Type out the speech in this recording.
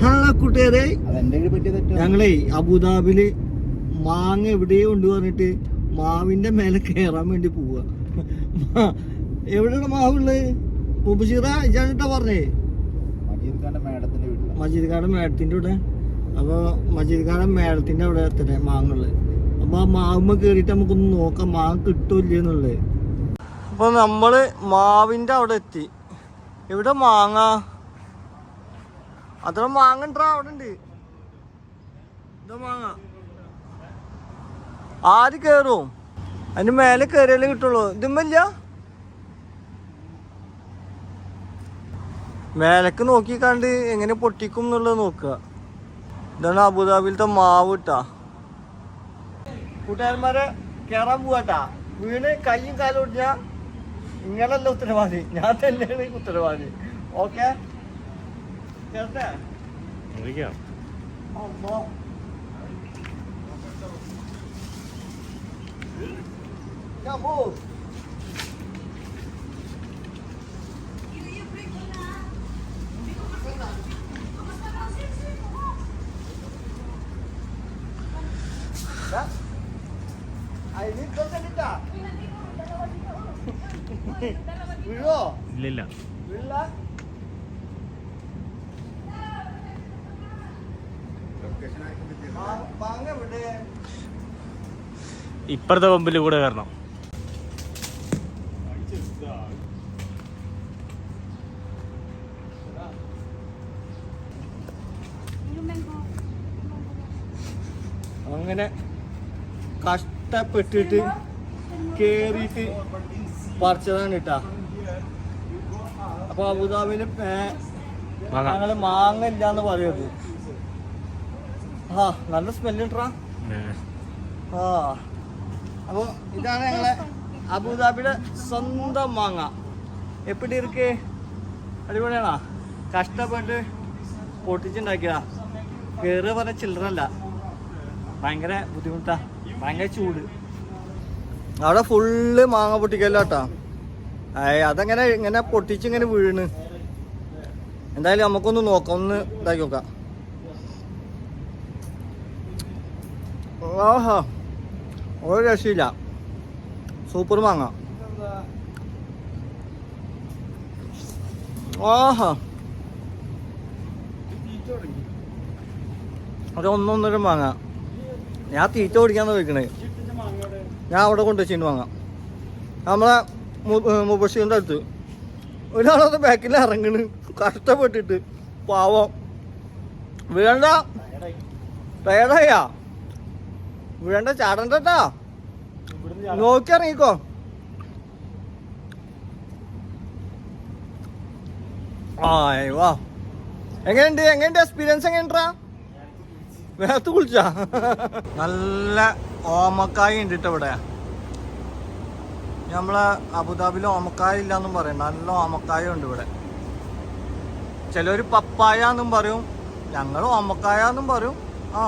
Hello കൂട്ടുകാരെ, ഞങ്ങളെ അബുദാബിയില് മാങ്ങ എവിടെയോ ഉണ്ട് പറഞ്ഞിട്ട് മാവിന്റെ മേലെ കയറാൻ വേണ്ടി പോവുക. എവിടെയാണ് മാവുള്ളത്? മുബഷീറ ഇജാനിട്ടാ പറഞ്ഞേ, മജീദ് ഖാന്റെ മേടത്തിന്റെ ഇവിടെ. അപ്പൊ മജീദ് ഖാന്റെ മേടത്തിന്റെ അവിടെ എത്തണേ മാങ്ങുള്ളത്. അപ്പൊ ആ മാവുമ്മ കേറിയിട്ട് നമുക്കൊന്ന് നോക്കാം മാങ്ങ കിട്ടൂല്ലേന്നുള്ളത്. അപ്പൊ നമ്മള് മാവിന്റെ അവിടെ എത്തി. എവിടെ മാങ്ങ? അത്ര മാങ്ങ അവിടെ ഉണ്ട്. ഇതാ മാങ്ങ. ആര് കേറും? അതിന് മേലെ കയറിയാലേ കിട്ടുള്ളൂ. ഇതുമില്ല. മേലക്ക് നോക്കിക്കാണ്ട് എങ്ങനെ പൊട്ടിക്കും എന്നുള്ളത് നോക്കുക. ഇതാണ് അബുദാബിയിലത്തെ മാവ് ഇട്ടാ. കൂട്ടുകാരന്മാരെ കയറാൻ പോവാട്ടാ. വീണ് കയ്യും കാലും ഒടിഞ്ഞാ നിങ്ങളല്ല ഉത്തരവാദി, ഞാൻ തന്നെയാണ് ഉത്തരവാദി. ഓക്കെ കേട്ടെ? വീഴോ? ഇല്ല. വീഴില്ല. ഇപ്പഴത്തെ പമ്പിൽ കൂടെ കയറണം. അങ്ങനെ കഷ്ടപ്പെട്ടിട്ട് കേറിയിട്ട് പറിച്ചതാണ് കേട്ടാ. അപ്പൊ അബുദാബിയില് ഞങ്ങള് മാങ്ങ ഇല്ലാന്ന് പറയുന്നത്. ആ നല്ല സ്മെല്ലിട്ടാ. ആ അപ്പൊ ഇതാണ് ഞങ്ങളെ അബുദാബിയുടെ സ്വന്തം മാങ്ങ. എപ്പിടി ഇരിക്കേ? അടിപൊളിയാണോ? കഷ്ടപ്പെട്ട് പൊട്ടിച്ചുണ്ടാക്കിയതാ. കേറുക പറഞ്ഞ ചില്ലറല്ല, ഭയങ്കര ബുദ്ധിമുട്ടാ, ഭയങ്കര ചൂട്. അവിടെ ഫുള്ള് മാങ്ങ പൊട്ടിക്കല്ലാട്ടാ. അതങ്ങനെ ഇങ്ങനെ പൊട്ടിച്ചിങ്ങനെ വീണ്. എന്തായാലും നമുക്കൊന്ന് നോക്കാം, ഒന്ന് ഇതാക്കി നോക്കാം. ആഹാ, ഒരു രക്ഷയില്ല. സൂപ്പർ മാങ്ങ. ആഹാ, ഒരു ഒന്നൊന്നര മാങ്ങ. ഞാൻ തീറ്റ ഓടിക്കാന്ന് ചോദിക്കണേ. ഞാൻ അവിടെ കൊണ്ടുവച്ചിട്ട് വാങ്ങാം. നമ്മളെ മുബഷീറിൻ്റെ അടുത്ത് ഒരാളത് ബാക്കിൽ ഇറങ്ങണ് കഷ്ടപ്പെട്ടിട്ട്. പാവം വീഴണ്ട, ടയർഡായാ വീഴണ്ട, ചാടണ്ടട്ടാ, നോക്കി ഇറങ്ങിക്കോ. വാ, എങ്ങനെയുണ്ട് എക്സ്പീരിയൻസ്? എങ്ങനെയാ? വേർത്ത് കുളിച്ചാ? നല്ല ഓമക്കായ ഉണ്ട് കേട്ടോ ഇവിടെ. നമ്മളെ അബുദാബിയിൽ ഓമക്കായ ഇല്ലാന്നും പറയും. നല്ല ഓമക്കായ ഉണ്ട് ഇവിടെ. ചിലർ പപ്പായ എന്നും പറയും, ഞങ്ങൾ ഓമക്കായ എന്നും പറയും. ആ